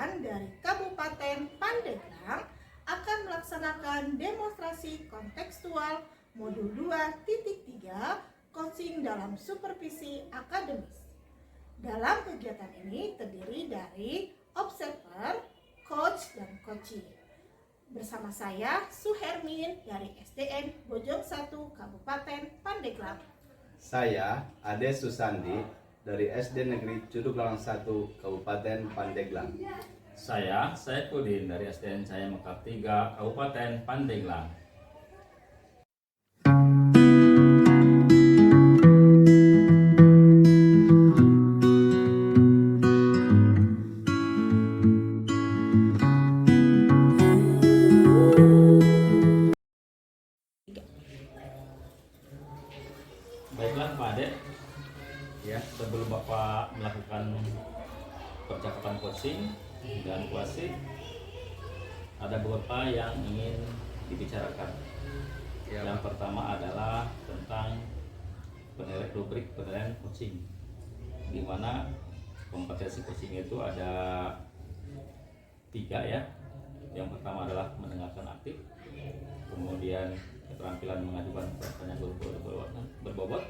Pelajaran dari Kabupaten Pandeglang akan melaksanakan demonstrasi kontekstual modul 2.3 coaching dalam supervisi akademis. Dalam kegiatan ini terdiri dari observer, coach, dan coaching. Bersama saya Suhermin dari SDN Bojong 1 Kabupaten Pandeglang. Saya Ade Susandi dari SD Negeri Cuduk Lawang 1 Kabupaten Pandeglang. Saya Saifuddin dari SDN Cahaya Mekar 3 Kabupaten Pandeglang. Baiklah Pak Ade, ya sebelum Bapak melakukan percakapan coaching dan kuasi, ada beberapa yang ingin dibicarakan. Yang pertama adalah tentang rubrik penilaian coaching, di mana kompetensi coaching itu ada 3 ya. Yang pertama adalah mendengarkan aktif, kemudian keterampilan mengajukan pertanyaan berbobot,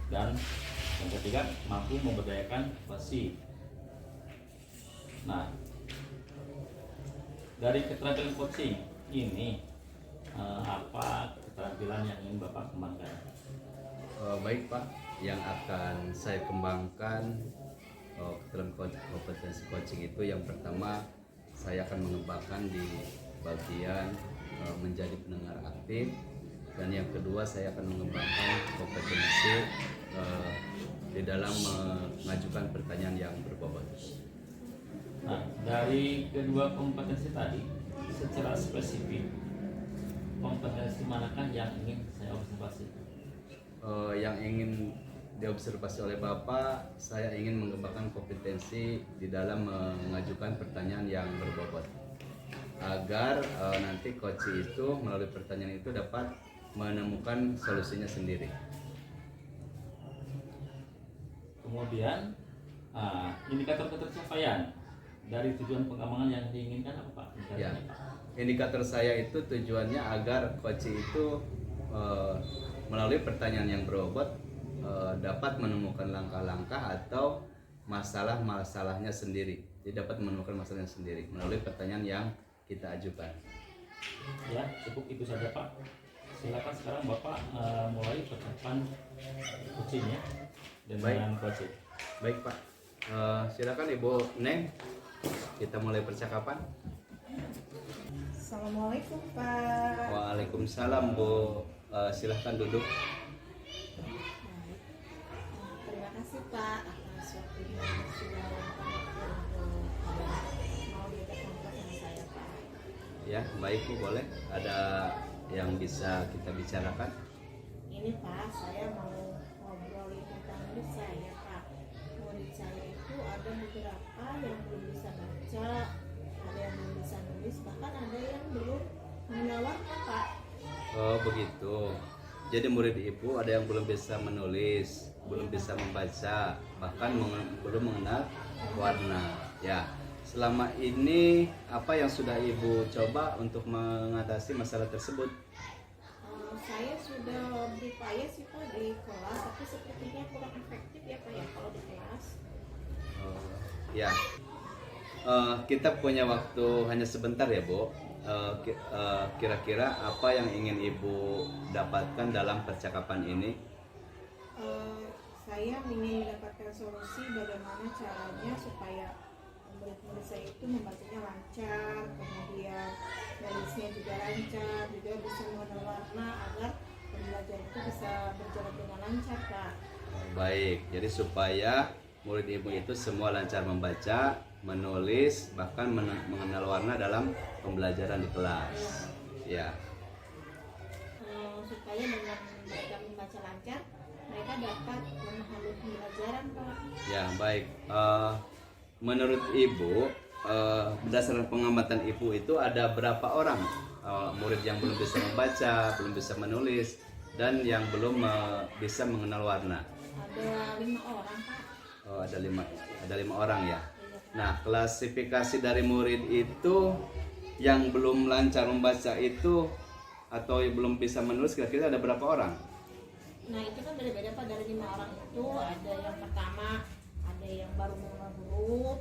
dan yang ketiga mampu memberdayakan pasif. Nah, dari keterampilan coaching ini apa keterampilan yang ingin Bapak kembangkan? Baik Pak, yang akan saya kembangkan dalam kompetensi coaching itu yang pertama saya akan mengembangkan di bagian menjadi pendengar aktif, dan yang kedua saya akan mengembangkan kompetensi di dalam mengajukan pertanyaan yang berbobot. Nah, dari kedua kompetensi tadi, secara spesifik kompetensi manakah yang ingin saya observasi? Yang ingin diobservasi oleh Bapak, saya ingin mengembangkan kompetensi di dalam mengajukan pertanyaan yang berbobot, agar nanti coach itu melalui pertanyaan itu dapat menemukan solusinya sendiri. Kemudian indikator pencapaian dari tujuan pengembangan yang diinginkan apa Pak? Ya, indikator saya itu tujuannya agar coach itu melalui pertanyaan yang berbobot dapat menemukan langkah-langkah atau masalah-masalahnya sendiri. Dia dapat menemukan masalahnya sendiri melalui pertanyaan yang kita ajukan. Ya, cukup itu saja Pak. Silakan sekarang Bapak mulai percakapan coaching ya dengan coaching. Baik Pak, silakan Ibu Neng, kita mulai percakapan. Assalamualaikum Pak. Waalaikumsalam Bu, silahkan duduk. Terima kasih Pak atas waktunya sudah mau dipertemukan sama saya Pak. Ya, baik Bu, boleh. Ada yang bisa kita bicarakan? Ini Pak, saya mau ngobrolin tentang murid saya Pak. Murid saya itu ada beberapa yang belum bisa baca, ada yang belum bisa nulis, bahkan ada yang belum mengenal warna Pak. Oh begitu. Jadi murid Ibu ada yang belum bisa menulis, belum bisa membaca, bahkan belum mengenal warna. Ya. Selama ini apa yang sudah Ibu coba untuk mengatasi masalah tersebut? Saya sudah berupaya sih Pak di kelas, tapi sepertinya kurang efektif ya Pak ya kalau di kelas. Ya, kita punya waktu hanya sebentar ya Bu. Kira-kira apa yang ingin Ibu dapatkan dalam percakapan ini? Saya ingin mendapatkan solusi bagaimana caranya supaya murid-murid saya itu membacanya lancar, kemudian nulisnya juga lancar, juga bisa mengenal warna agar pembelajaran itu bisa berjalan dengan lancar Pak. Baik, jadi supaya murid Ibu itu semua lancar membaca, menulis, bahkan mengenal warna dalam pembelajaran di kelas. Ya. Supaya dengan mereka membaca lancar, mereka dapat memahami pembelajaran Pak. Ya, baik. Menurut Ibu, berdasarkan pengamatan Ibu itu ada berapa orang murid yang belum bisa membaca, belum bisa menulis, dan yang belum bisa mengenal warna? Ada 5 orang Pak. Oh, ada lima orang ya. Iya Pak. Nah, klasifikasi dari murid itu yang belum lancar membaca itu atau yang belum bisa menulis kira-kira ada berapa orang? Nah itu kan beda-beda Pak, dari 5 orang itu ada yang pertama, ada yang baru mengenal huruf,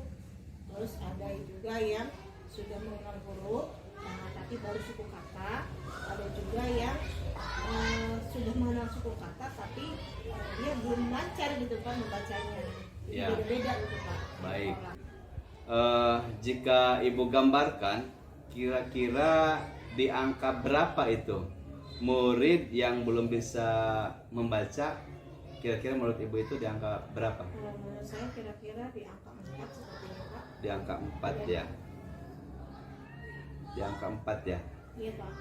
terus ada juga yang sudah mengenal huruf, nah, tapi baru suku kata, ada juga yang sudah mengenal suku kata tapi dia belum lancar gitu Pak membacanya. Ya. Beda-beda gitu Pak. Baik. Orang. Jika Ibu gambarkan, kira-kira di angka berapa itu murid yang belum bisa membaca? Kira-kira menurut Ibu itu di angka berapa? Kalau menurut saya kira-kira di angka 4 seperti itu Pak. Di angka 4 ya. Di angka 4 ya. Iya Pak.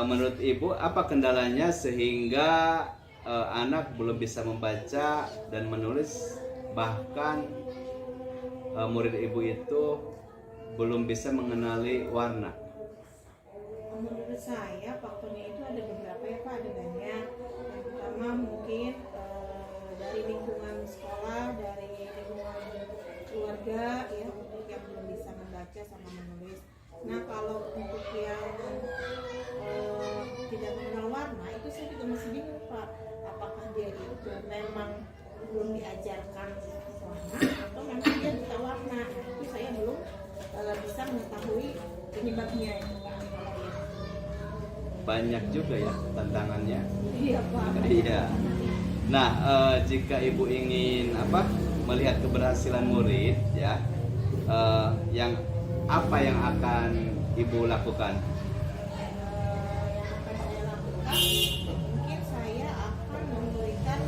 Menurut Ibu apa kendalanya sehingga anak belum bisa membaca dan menulis, bahkan murid Ibu itu belum bisa mengenali warna? Menurut saya faktornya itu ada beberapa ya Pak, ada banyak. Yang pertama mungkin dari lingkungan sekolah, dari lingkungan keluarga ya, untuk yang belum bisa membaca sama menulis. Nah kalau untuk yang tidak mengenal warna itu saya juga masih bingung Pak, apakah dia itu memang belum diajarkan warna atau memang dia buta warna. Nah, itu saya belum bisa mengetahui penyebabnya itu Pak. Banyak juga ya tantangannya. Iya Pak. Iya. Nah, jika Ibu ingin melihat keberhasilan murid ya, yang apa yang akan Ibu lakukan? Yang akan saya lakukan, mungkin saya akan memberikan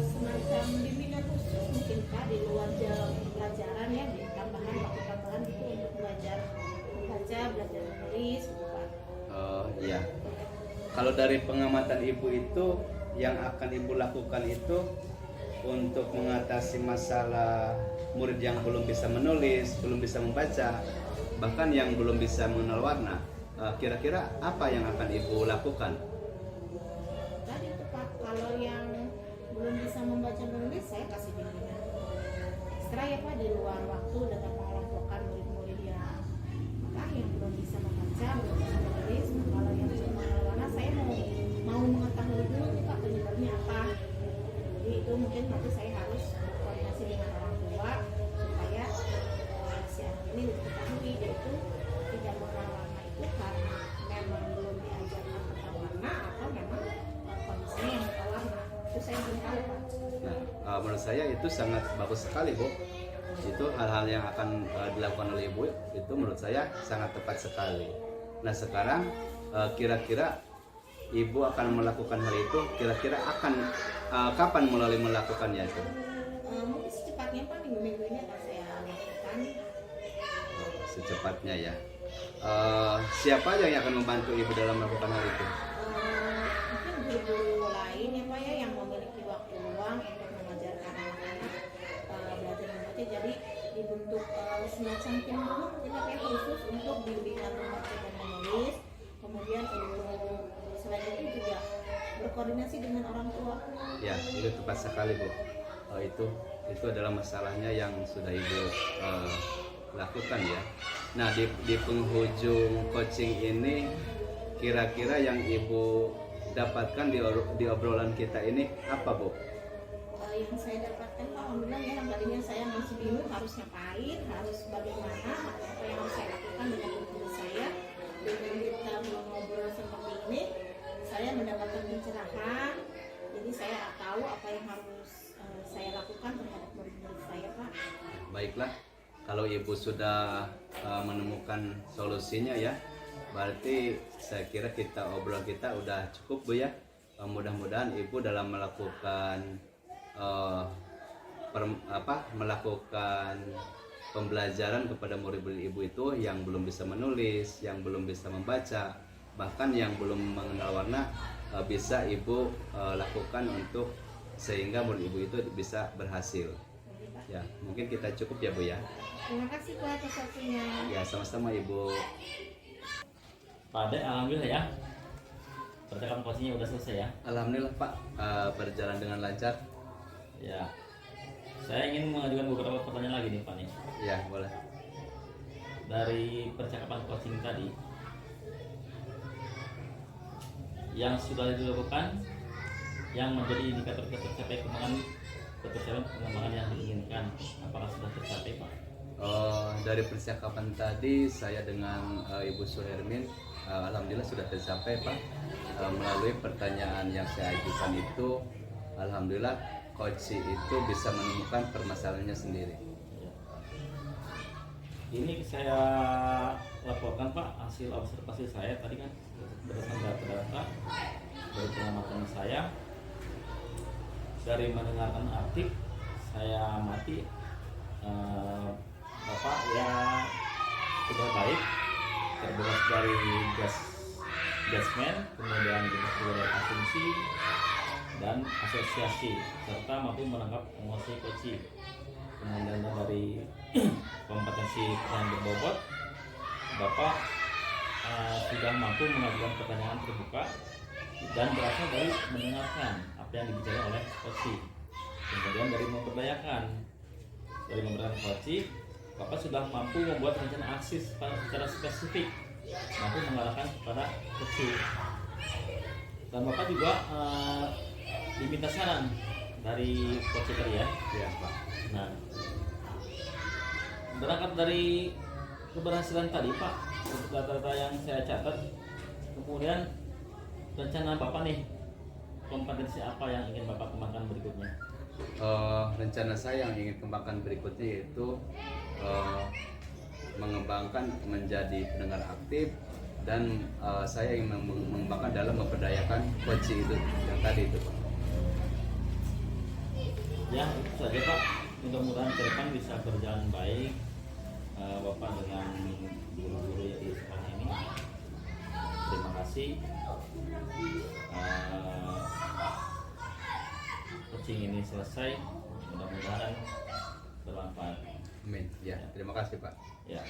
semacam bimbingan khusus mungkin Pak di luar jam pelajaran ya, di tambahan waktu tambahan gitu untuk belajar membaca, belajar menulis gitu Pak. Iya. Kalau dari pengamatan Ibu itu yang akan Ibu lakukan itu untuk mengatasi masalah murid yang belum bisa menulis, belum bisa membaca, bahkan yang belum bisa mengenal warna, kira-kira apa yang akan Ibu lakukan? Tadi itu Pak, kalau yang belum bisa membaca menulis saya kasih bimbingan ekstra ya Pak di luar waktu dengan mengelompokkan murid-murid yang belum bisa membaca, belum bisa menulis. Nah, kalau yang bisa mengenal warna saya mau mengetahui dulu nih Pak penyebabnya apa. Jadi itu mungkin nanti saya harus berkoordinasi dengan orang tua supaya si anak ini diketahui dia itu tidak mengenal warna itu karena memang belum diajarkan tentang warna atau memang kondisinya yang buta warna. Itu saya belum tahu Pak. Nah, menurut saya itu sangat bagus sekali, Bu. Itu hal-hal yang akan dilakukan oleh Ibu itu menurut saya sangat tepat sekali. Nah, sekarang kira-kira Ibu akan melakukan hal itu, kira-kira akan kapan mulai melakukannya itu? Mungkin secepatnya Pak, minggu-minggu ini akan saya lakukan. Secepatnya ya. Siapa yang akan membantu Ibu dalam melakukan hal itu? Mungkin guru-guru lain ya Pak ya yang memiliki waktu luang untuk mengajarkan anak-anak belajar membaca. Jadi dibentuk semacam tim dulu mungkin Pak ya, khusus untuk bimbingan membaca dan menulis. Kemudian untuk selain itu juga berkoordinasi dengan orang tua. Ya, itu tepat sekali, Bu. Itu adalah masalahnya yang sudah Ibu lakukan ya. Nah, di penghujung coaching ini kira-kira yang Ibu dapatkan di obrolan kita ini apa, Bu? Yang saya dapatkan Pak, alhamdulillah ya, yang tadinya saya masih bingung harus ngapain, harus bagaimana, apa yang harus saya lakukan dengan guru saya. Dengan kita ngobrol seperti ini, saya mendapatkan pencerahan. Jadi saya tahu apa yang harus saya lakukan terhadap murid-murid saya Pak. Baiklah, kalau Ibu sudah menemukan solusinya ya, berarti saya kira obrolan kita udah cukup, Bu ya. Mudah-mudahan Ibu dalam melakukan melakukan pembelajaran kepada murid-murid Ibu itu yang belum bisa menulis, yang belum bisa membaca, bahkan yang belum mengenal warna, bisa Ibu lakukan untuk sehingga murid Ibu itu bisa berhasil. Ya, mungkin kita cukup ya, Bu ya. Terima kasih Pak atas waktunya. Ya, sama-sama Ibu. Pak Ade, alhamdulillah ya. Percakapan coachingnya udah selesai ya. Alhamdulillah Pak, berjalan dengan lancar. Ya. Saya ingin mengajukan beberapa pertanyaan lagi nih Pak nih. Ya, boleh. Dari percakapan coaching tadi, yang sudah dilakukan yang menjadi indikator tercapai pengembangan yang diinginkan, apakah sudah tercapai Pak? Dari percakapan tadi saya dengan Ibu Suhermin, alhamdulillah sudah tercapai Pak. Melalui pertanyaan yang saya ajukan itu, alhamdulillah coach itu bisa menemukan permasalahannya sendiri. Ini saya laporkan Pak hasil observasi saya tadi kan berdasarkan data-data dari pengamatan saya, dari mendengarkan artik saya amati Bapak ya sudah baik, terbebas dari judgment, kemudian bebas dari asumsi dan asosiasi, serta mampu menangkap emosi coaching. Kemudian dari kompetensi yang berbobot, Bapak sudah mampu mengajukan pertanyaan terbuka dan berasal dari mendengarkan apa yang dibicarakan oleh coaching. Kemudian dari memberdayakan coaching, Bapak sudah mampu membuat rencana aksi secara spesifik, mampu mengarahkan kepada coaching. Dan Bapak juga diminta saran dari coach tadi ya. Ya Pak. Nah, berangkat dari keberhasilan tadi Pak, data-data yang saya catat, kemudian rencana Bapak nih, kompetensi apa yang ingin Bapak kembangkan berikutnya? Rencana saya yang ingin kembangkan berikutnya yaitu mengembangkan menjadi pendengar aktif, dan saya ingin mengembangkan dalam memberdayakan coach itu yang tadi itu Pak. Ya itu saja Pak, mudah-mudahan ke depan bisa berjalan baik Bapak dengan guru-guru yang di sekolah ini. Terima kasih. Coaching ini selesai, mudah-mudahan bermanfaat. Amin. Ya, terima kasih Pak. Ya.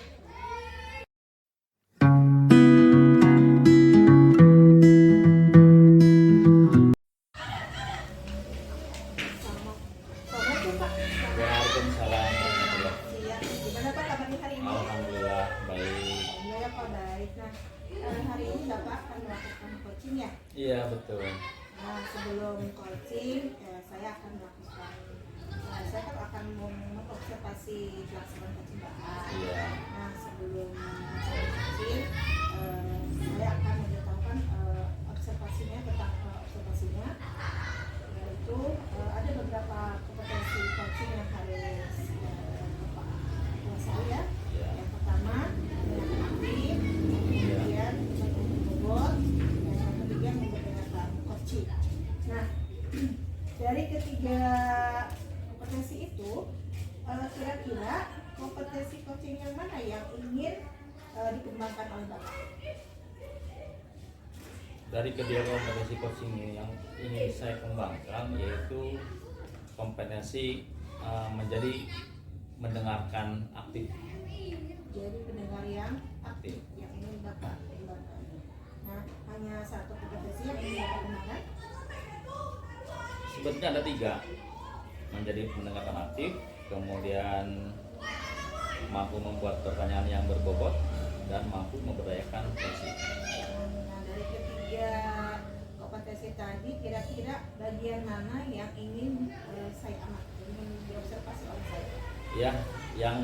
Assalamualaikum Pak. Waalaikumsalam warahmatullahi. Siap. Gimana Pak kabarnya hari ini? Alhamdulillah baik. Alhamdulillah Pak baik. Nah, hari ini Bapak akan melakukan coaching ya? Iya betul. Nah, sebelum coaching, saya akan melakukan, saya kan akan mengobservasi pelaksanaan coaching Bapak. Iya. Nah, sebelum saya coaching, saya akan memberitahukan observasinya tentang observasinya, yaitu ada beberapa kompetensi coaching yang harus Bapak kuasai ya. Iya. Yang pertama, mendengarkan aktif, kemudian berbobot, dan yang ketiga memberdayakan coaching. Nah, dari ketiga kompetensi itu, kira-kira kompetensi coaching yang mana yang ingin dikembangkan oleh Bapak? Dari kedua kompetensi coaching yang ingin saya kembangkan yaitu kompetensi menjadi mendengarkan aktif. Jadi pendengar yang aktif yang ingin Bapak kembangkan. Nah, hanya satu kompetensi yang ingin Bapak kembangkan. Sebetulnya ada 3, menjadi mendengarkan aktif, kemudian mampu membuat pertanyaan yang berbobot, dan mampu memberdayakan coaching. Nah, dari ketiga kompetensi tadi, kira-kira bagian mana yang ingin saya amati, ingin diobservasi oleh saya? Ya, yang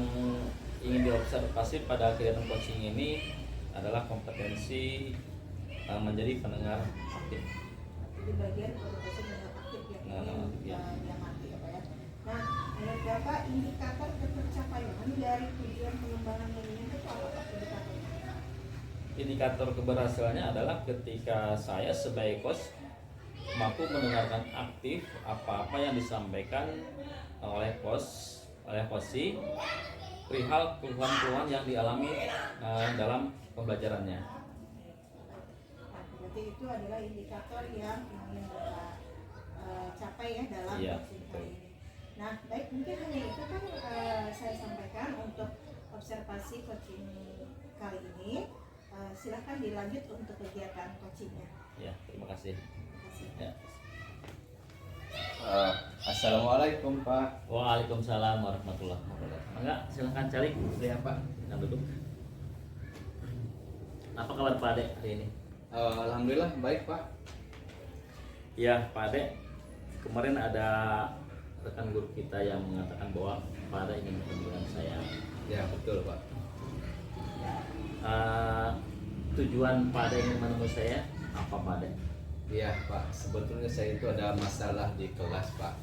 ingin diobservasi pada kegiatan coaching ini adalah kompetensi menjadi pendengar aktif. Jadi bagian kompetensi pendengar aktif yang ingin diamati ya Pak ya. Nah, menurut Bapak indikator ketercapaian dari tujuan pengembangan ini itu apa Pak indikatornya? Indikator keberhasilannya adalah ketika saya sebagai coach mampu mendengarkan aktif apa-apa yang disampaikan oleh coach perihal keluhan-keluhan yang dialami dalam pembelajarannya. Nah, berarti itu adalah indikator yang ingin Bapak capai ya dalam Iya, coaching kali ini. Nah, baik, mungkin hanya itu kan saya sampaikan untuk observasi coaching kali ini. Silahkan dilanjut untuk kegiatan coachingnya. Ya, terima kasih. Terima kasih. Ya. Assalamualaikum Pak. Waalaikumsalam warahmatullahi wabarakatuh. Enggak, silakan cari. Ya Pak. Silakan duduk. Apa kabar Pak Ade hari ini? Alhamdulillah baik Pak. Ya Pak Ade, kemarin ada rekan guru kita yang mengatakan bahwa Pak Ade ingin bertemu dengan saya. Ya betul Pak. Tujuan Pak Ade ingin menemui saya apa Pak Ade? Iya Pak, sebetulnya saya itu ada masalah di kelas Pak.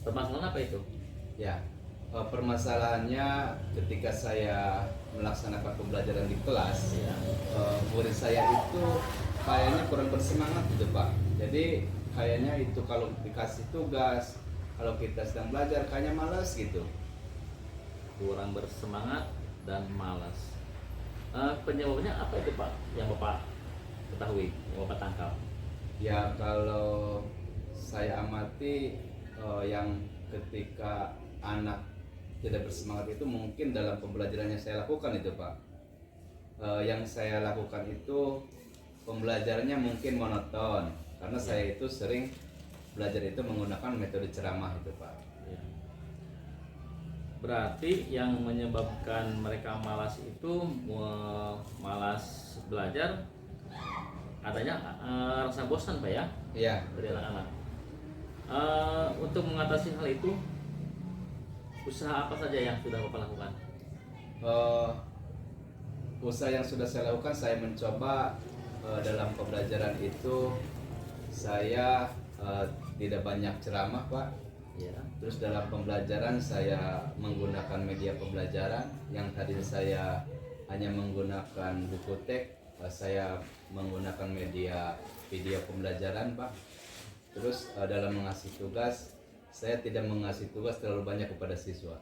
Permasalahan apa itu? Ya, permasalahannya ketika saya melaksanakan pembelajaran di kelas, Ya. murid saya itu kayaknya kurang bersemangat gitu Pak. Jadi kayaknya itu kalau dikasih tugas, kalau kita sedang belajar kayaknya malas gitu. Kurang bersemangat dan malas. Penyebabnya apa itu Pak? Yang Bapak ketahui, yang Bapak tangkap? Ya kalau saya amati yang ketika anak tidak bersemangat itu mungkin dalam pembelajaran yang saya lakukan itu Pak. Yang saya lakukan itu pembelajarannya mungkin monoton karena saya itu sering belajar itu menggunakan metode ceramah itu Pak. Ya. Berarti yang menyebabkan mereka malas itu malas belajar adanya rasa bosan Pak ya Iya. dari anak-anak. Untuk mengatasi hal itu, usaha apa saja yang sudah Bapak lakukan? Usaha yang sudah saya lakukan, saya mencoba dalam pembelajaran itu saya tidak banyak ceramah Pak. Ya. Terus dalam pembelajaran saya menggunakan media pembelajaran yang tadinya saya hanya menggunakan buku teks, saya menggunakan media video pembelajaran Pak. Terus dalam mengasih tugas, saya tidak mengasih tugas terlalu banyak kepada siswa.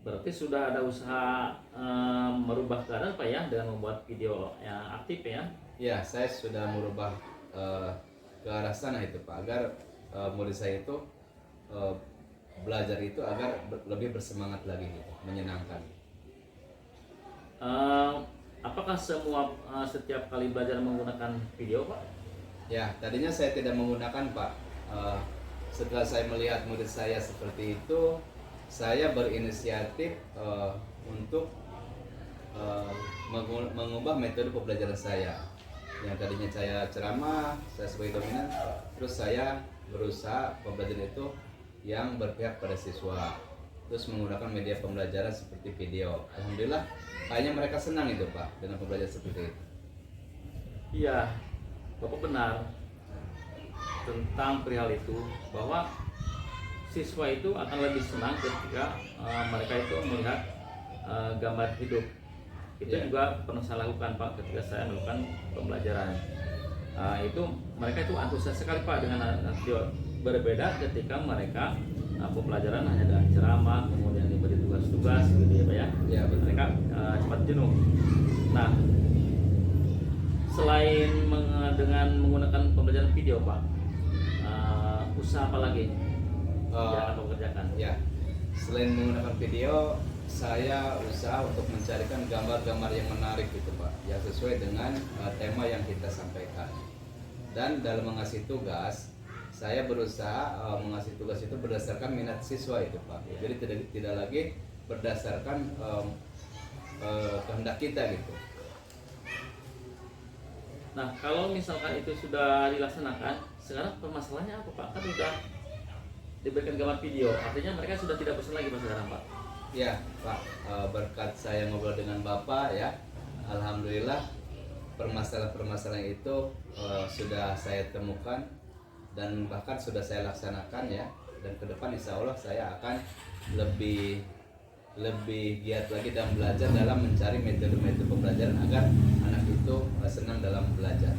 Berarti sudah ada usaha merubah keadaan Pak ya dengan membuat video yang aktif ya? Ya, saya sudah merubah ke arah sana itu Pak, agar murid saya itu belajar itu agar lebih bersemangat lagi gitu, menyenangkan. Apakah setiap kali belajar menggunakan video Pak? Ya, tadinya saya tidak menggunakan Pak. Setelah saya melihat murid saya seperti itu, saya berinisiatif untuk mengubah metode pembelajaran saya. Yang tadinya saya ceramah, saya sebagai dominan, terus saya berusaha pembelajaran itu yang berpihak pada siswa. Terus menggunakan media pembelajaran seperti video. Alhamdulillah, kayaknya mereka senang itu Pak dengan pembelajaran seperti itu. Iya, Bapak benar tentang perihal itu, bahwa siswa itu akan lebih senang ketika mereka itu melihat gambar hidup. Itu Ya. juga pernah saya lakukan Pak ketika saya melakukan pembelajaran. Itu mereka itu antusias sekali Pak dengan video. Berbeda ketika mereka pembelajaran hanya dengan ceramah, kemudian diberi tugas-tugas gitu ya Pak ya. Ya, betul. Mereka cepat jenuh. Nah, selain dengan menggunakan pembelajaran video Pak, usaha apa lagi yang Bapak kerjakan? Ya, selain menggunakan video, saya usaha untuk mencarikan gambar-gambar yang menarik gitu Pak, yang sesuai dengan tema yang kita sampaikan. Dan dalam mengasih tugas, saya berusaha mengasih tugas itu berdasarkan minat siswa itu Pak. Jadi tidak lagi berdasarkan kehendak kita gitu. Nah, kalau misalkan itu sudah dilaksanakan, sekarang permasalahannya apa Pak? Kan sudah diberikan gambar video, artinya mereka sudah tidak bosan lagi Pak sekarang Pak? Ya Pak, berkat saya ngobrol dengan Bapak ya, alhamdulillah permasalahan-permasalahan itu sudah saya temukan dan bahkan sudah saya laksanakan ya. Dan ke depan insya Allah saya akan lebih giat lagi dalam belajar, dalam mencari metode-metode pembelajaran agar anak itu senang dalam belajar.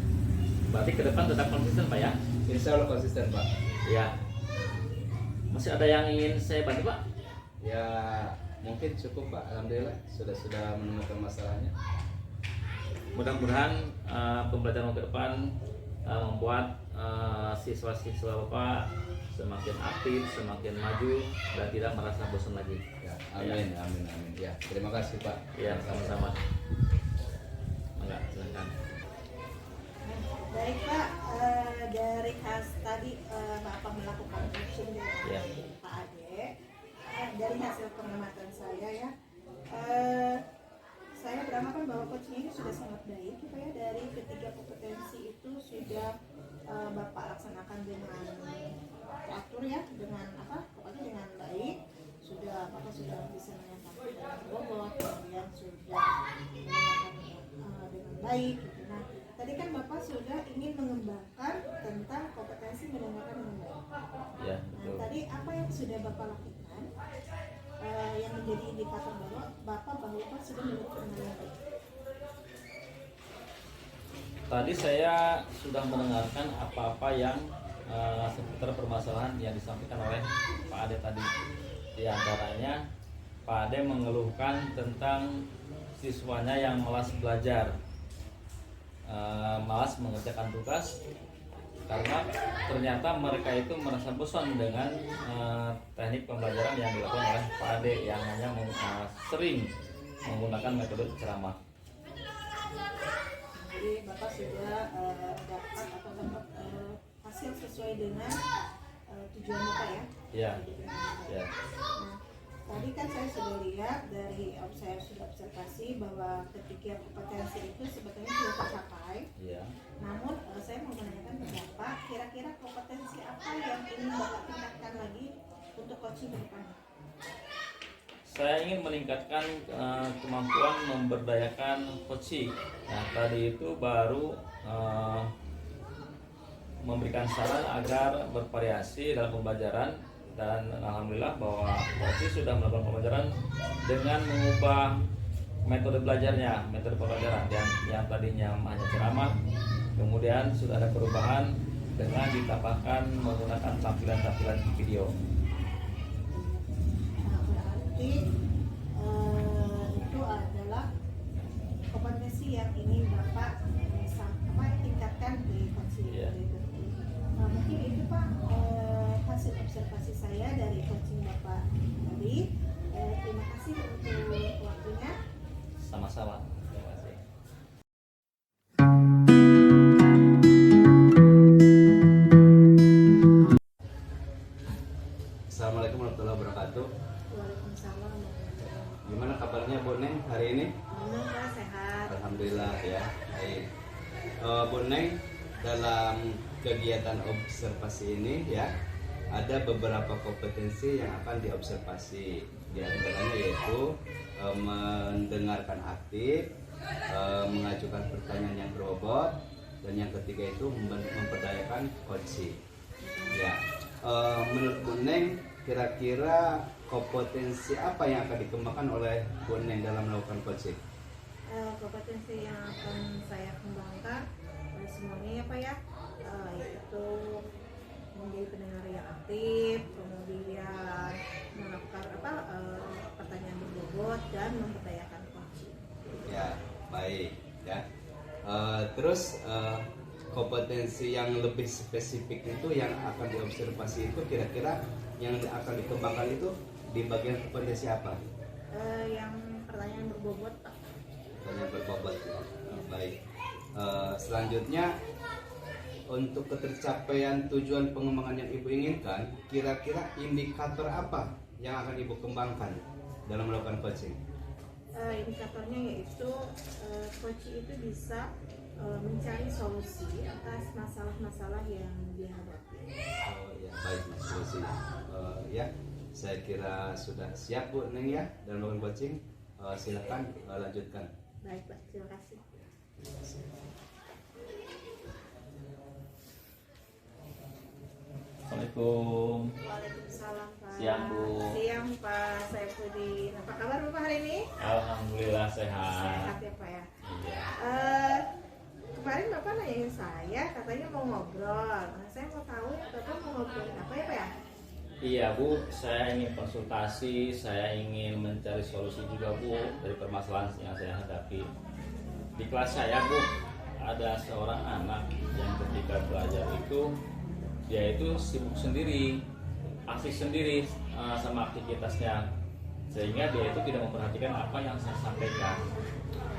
Berarti ke depan tetap konsisten Pak ya? Insya Allah konsisten Pak. Ya. Masih ada yang ingin saya bantu Pak? Ya mungkin cukup Pak, alhamdulillah sudah menemukan masalahnya. Mudah-mudahan pembelajaran ke depan membuat siswa-siswa Bapak semakin aktif, semakin maju dan tidak merasa bosan lagi. Ya, amin, amin, amin. Ya, terima kasih Pak. Ya, sama-sama. Enggak, silakan. Baik Pak, dari tadi Bapak melakukan coaching dengan Ya. Pak Ade, dari hasil pengamatan saya ya, saya beranggapan bahwa coaching ini sudah sangat baik Pak ya. Dari ketiga kompetensi itu sudah Bapak laksanakan dengan teratur ya, dengan pokoknya dengan baik. Bapak sudah bisa menyampaikan dengan bobot, kemudian sudah menyampaikan dengan baik gitu. Nah, tadi kan Bapak sudah ingin mengembangkan tentang kompetensi mendengarkan dengan baik. Ya, Nah, betul. tadi apa yang sudah Bapak lakukan yang menjadi indikator bahwa Bapak sudah mendengarkan dengan baik? Tadi saya sudah mendengarkan apa-apa yang seputar permasalahan yang disampaikan oleh Pak Ade tadi. Di antaranya Pak Ade mengeluhkan tentang siswanya yang malas belajar, malas mengerjakan tugas karena ternyata mereka itu merasa bosan dengan teknik pembelajaran yang dilakukan oleh Pak Ade yang hanya sering menggunakan metode ceramah. Jadi Bapak sudah dapat hasil sesuai dengan tujuan Bapak ya? Iya. Ya. Nah, tadi kan saya sudah lihat dari saya sudah observasi bahwa ketiga kompetensi itu sebetulnya sudah tercapai. Iya. Namun saya mau menanyakan ke Bapak, kira-kira kompetensi apa yang ingin Bapak tingkatkan lagi untuk coaching ke depan? Saya ingin meningkatkan kemampuan memberdayakan coaching. Nah, tadi itu baru memberikan saran agar bervariasi dalam pembelajaran, dan alhamdulillah bahwa coaching sudah melakukan pembelajaran dengan mengubah metode belajarnya, metode pembelajaran yang tadinya hanya ceramah, kemudian sudah ada perubahan dengan ditambahkan menggunakan tampilan-tampilan video. Nah, berarti itu adalah kompetensi yang ingin Bapak tingkatkan di coaching Iya. itu. Mungkin itu Pak hasil observasi saya dari coaching Bapak tadi. Terima kasih untuk waktunya. Sama-sama. Terima kasih. Assalamualaikum warahmatullahi wabarakatuh. Waalaikumsalam. Gimana kabarnya Bu Neng hari ini? Alhamdulillah sehat. Alhamdulillah ya. Baik. Bu Neng, dalam kegiatan observasi ini ya ada beberapa kompetensi yang akan diobservasi. Di antaranya yaitu mendengarkan aktif, mengajukan pertanyaan yang berbobot, dan yang ketiga itu memperdayakan coaching. Ya, menurut Bu Neng, kira-kira kompetensi apa yang akan dikembangkan oleh Bu Neng dalam melakukan coaching? Kompetensi yang akan saya kembangkan semuanya ya Pak ya, yaitu menjadi pendengar yang aktif, kemudian melakukan pertanyaan berbobot dan memperdayakan coaching. Ya, baik ya. Terus kompetensi yang lebih spesifik itu yang akan diobservasi itu kira-kira yang akan dikembangkan itu di bagian kompetensi apa? Yang pertanyaan berbobot Pak. Pertanyaan berbobot ya. Baik. Selanjutnya untuk ketercapaian tujuan pengembangan yang Ibu inginkan, kira-kira indikator apa yang akan Ibu kembangkan dalam melakukan coaching? Indikatornya yaitu coaching itu bisa mencari solusi atas masalah-masalah yang dihadapi. Oh ya, baik solusi. Ya, saya kira sudah siap Bu Neng ya dalam melakukan coaching. Silakan lanjutkan. Baik Pak, terima kasih. Assalamualaikum. Waalaikumsalam Pak. Siang, Bu. Siang Pak Saifuddin. Apa kabar Bapak hari ini? Alhamdulillah sehat. Sehat ya Pak ya. Iya. Kemarin Bapak nanyain saya, katanya mau ngobrol. Nah, saya mau tahu Bapak mau ngobrolin apa ya Pak ya? Iya Bu, saya ingin konsultasi, saya ingin mencari solusi juga Bu dari permasalahan yang saya hadapi. Di kelas saya Bu, ada seorang anak yang ketika belajar itu dia itu sibuk sendiri, asik sendiri sama aktivitasnya. sehingga dia itu tidak memperhatikan apa yang saya sampaikan.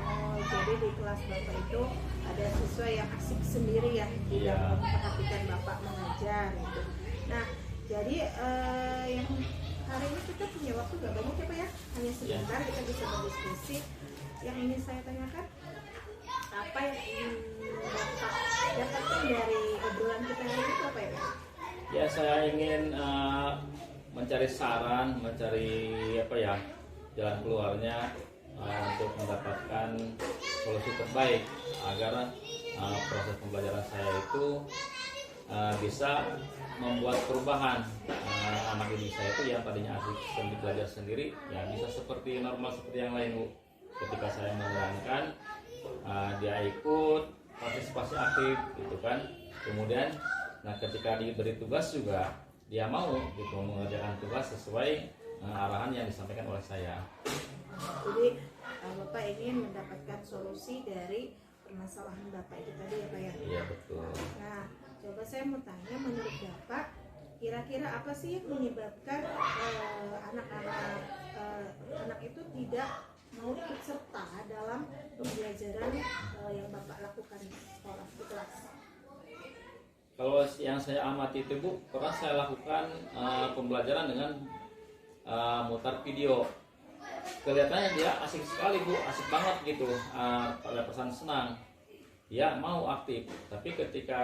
Oh, jadi di kelas Bapak itu ada siswa yang asik sendiri ya, tidak Iya. memperhatikan Bapak mengajar gitu. Nah, jadi yang hari ini kita punya waktu gak banyak ya Pak ya, hanya sebentar kita bisa berdiskusi. Yang ingin saya tanyakan, apa yang ingin Bapak dapatkan dari obrolan kita hari ini apa ya Pak? Ya, saya ingin mencari saran, mencari jalan keluarnya untuk mendapatkan solusi terbaik agar proses pembelajaran saya itu bisa membuat perubahan anak didik saya itu yang tadinya asik belajar sendiri ya bisa seperti normal seperti yang lain, Bu. Ketika saya menerangkan dia ikut partisipasi aktif gitu kan. Kemudian ketika diberi tugas juga dia mau gitu mengerjakan tugas sesuai arahan yang disampaikan oleh saya. Jadi Bapak ingin mendapatkan solusi dari permasalahan Bapak itu tadi ya Pak ya? Iya, betul. Nah, coba saya mau tanya, menurut Bapak kira-kira apa sih yang menyebabkan anak itu tidak mau ikut serta dalam pembelajaran yang Bapak lakukan di sekolah, di kelas? Kalau yang saya amati itu, Bu, pernah saya lakukan pembelajaran dengan mutar video. Kelihatannya dia asik sekali, Bu, asik banget gitu, pada pesan senang. Dia mau aktif, tapi ketika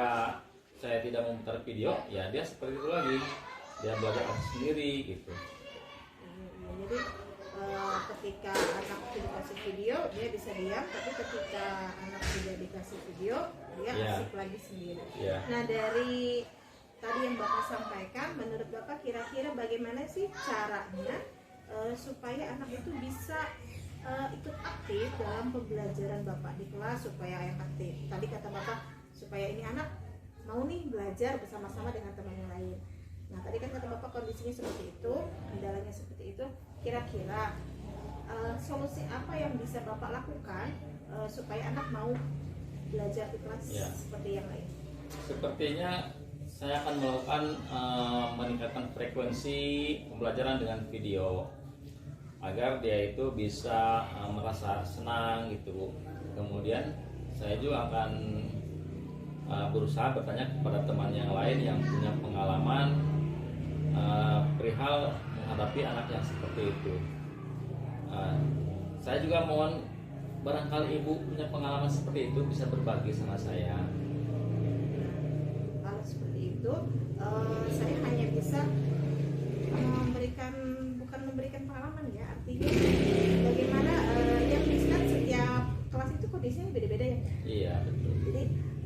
saya tidak memutar video, ya dia seperti itu lagi. Dia belajar sendiri gitu. Jadi ketika anak dikasih video dia bisa diam, tapi ketika anak tidak dikasih video dia asik lagi sendiri. Nah, dari tadi yang Bapak sampaikan, menurut Bapak kira-kira bagaimana sih caranya supaya anak itu bisa ikut aktif dalam pembelajaran Bapak di kelas, supaya yang aktif? Tadi kata Bapak supaya ini anak mau nih belajar bersama-sama dengan teman yang lain. Nah, tadi kan kata Bapak kondisinya seperti itu, kendalanya seperti itu. Kira-kira solusi apa yang bisa Bapak lakukan supaya anak mau belajar di kelas seperti yang lain? Sepertinya saya akan melakukan meningkatkan frekuensi pembelajaran dengan video agar dia itu bisa merasa senang gitu, Bu. Kemudian saya juga akan berusaha bertanya kepada teman yang lain yang punya pengalaman perihal menghadapi anak yang seperti itu. Saya juga mohon barangkali Ibu punya pengalaman seperti itu bisa berbagi sama saya. Kalau seperti itu, saya hanya bisa memberikan pengalaman ya, artinya bagaimana yang bisa setiap kelas itu kondisinya beda-beda ya. Iya, betul. Jadi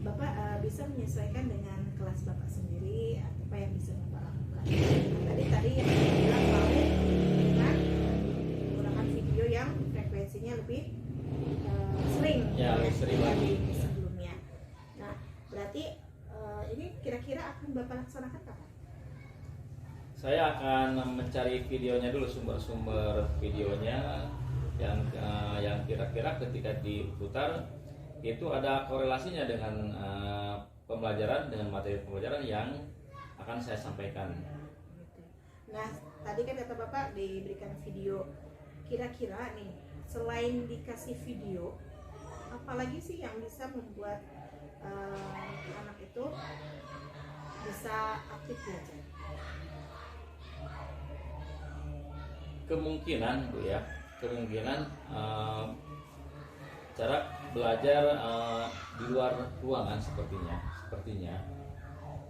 Bapak bisa menyesuaikan dengan kelas Bapak sendiri apa yang bisa Bapak lakukan. Nah, tadi yang saya bilang mau dengan menggunakan video yang frekuensinya lebih sering lebih sering lagi sebelumnya. Nah, berarti ini kira-kira akan Bapak laksanakan kapan? Saya akan mencari videonya dulu, sumber-sumber videonya yang kira-kira ketika diputar itu ada korelasinya dengan pembelajaran, dengan materi pembelajaran yang akan saya sampaikan. Nah, tadi kan kata Bapak diberikan video. Kira-kira nih, selain dikasih video, apalagi sih yang bisa membuat anak itu bisa aktif belajar? Kemungkinan, Bu ya, cara belajar di luar ruangan sepertinya.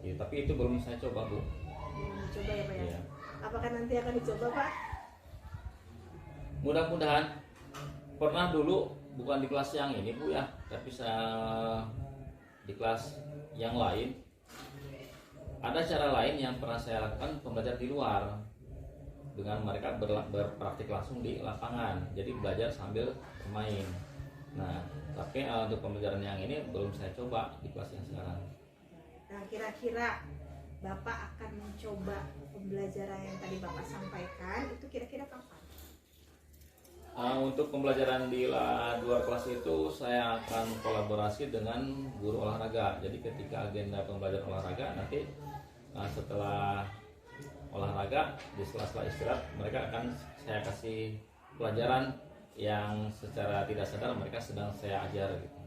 Ya, tapi itu belum saya coba, Bu. Coba ya Pak ya. Ya. Apakah nanti akan dicoba Pak? Mudah-mudahan. Pernah dulu, bukan di kelas yang ini, Bu ya, tapi saya di kelas yang lain. Ada cara lain yang pernah saya lakukan, pembelajaran di luar dengan mereka berpraktik langsung di lapangan, jadi belajar sambil bermain. Nah, tapi untuk pembelajaran yang ini belum saya coba di kelas yang sekarang. Nah, kira-kira Bapak akan mencoba pembelajaran yang tadi Bapak sampaikan itu kira-kira kapan? Untuk pembelajaran di luar kelas itu saya akan kolaborasi dengan guru olahraga. Jadi ketika agenda pembelajaran olahraga nanti setelah olahraga di sela-sela istirahat mereka akan saya kasih pelajaran yang secara tidak sadar mereka sedang saya ajar gitu.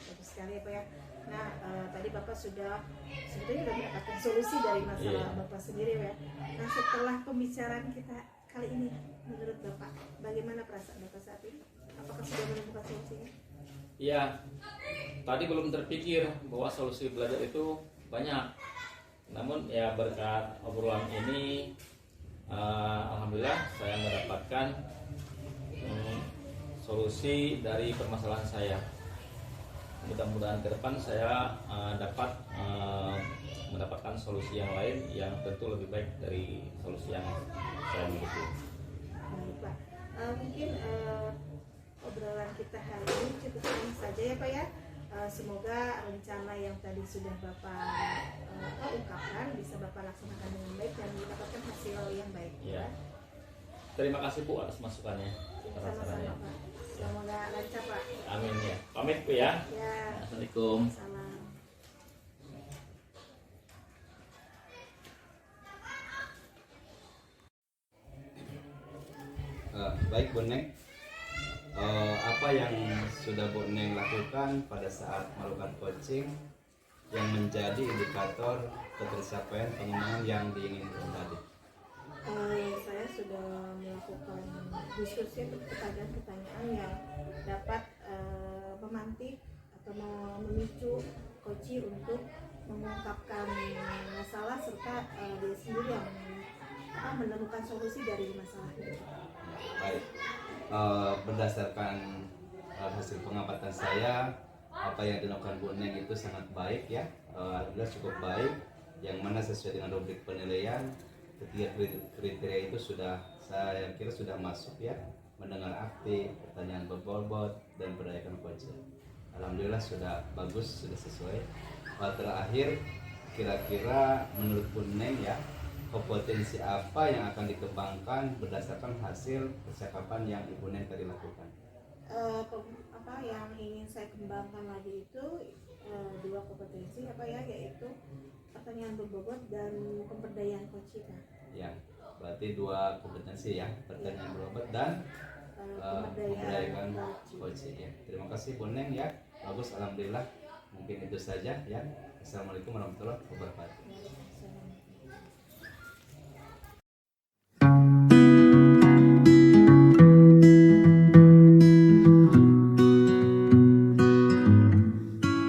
Bagus sekali ya Pak ya. Nah, tadi Bapak sudah sebetulnya sudah mendapatkan solusi dari masalah Iya. Bapak sendiri ya. Nah, setelah pembicaraan kita kali ini, menurut Bapak, bagaimana perasaan Bapak saat ini? Apakah sudah menemukan solusinya? Iya, tadi belum terpikir bahwa solusi belajar itu banyak. Namun ya berkat obrolan ini, alhamdulillah saya mendapatkan solusi dari permasalahan saya. Mudah-mudahan ke depan saya dapat mendapatkan solusi yang lain yang tentu lebih baik dari solusi yang saya miliki. Baik Pak, mungkin obrolan kita hari ini cukup ini saja ya Pak ya. Semoga rencana yang tadi sudah Bapak ungkapkan bisa Bapak laksanakan dengan baik dan mendapatkan hasil yang baik. Ya. Terima kasih Bu atas masukannya. atas Sama-sama sarannya. Pak. Semoga lancar Pak. Amin ya. Pamit Bu ya. Ya. Assalamualaikum. Salam. Baik Bu Neng, apa yang sudah Bu Neng lakukan pada saat melakukan coaching yang menjadi indikator ketercapaian pengembangan yang diinginkan tadi? Saya sudah melakukan diskusi atau pertanyaan-pertanyaan yang dapat memantik atau memicu coach untuk mengungkapkan masalah serta dia sendiri yang menemukan solusi dari masalah itu. Baik, berdasarkan hasil pengamatan saya, apa yang dilakukan Bu Neng itu sangat baik ya, alhamdulillah cukup baik, yang mana sesuai dengan rubrik penilaian. Ketiga kriteria itu sudah saya kira sudah masuk ya, mendengar aktif, pertanyaan berbobot, dan berdayakan coaching. Alhamdulillah sudah bagus, sudah sesuai. Terakhir, kira-kira menurut Bu Neng ya, kompetensi apa yang akan dikembangkan berdasarkan hasil percakapan yang Ibu Neng tadi lakukan? Apa yang ingin saya kembangkan lagi itu dua kompetensi yaitu pertanyaan berbobot dan pemberdayaan coach kita. Ya, berarti dua kompetensi ya, pertanyaan berbobot dan pemberdayaan coach ya. Terima kasih Bu Neng ya, bagus, alhamdulillah. Mungkin itu saja ya. Assalamualaikum warahmatullahi wabarakatuh.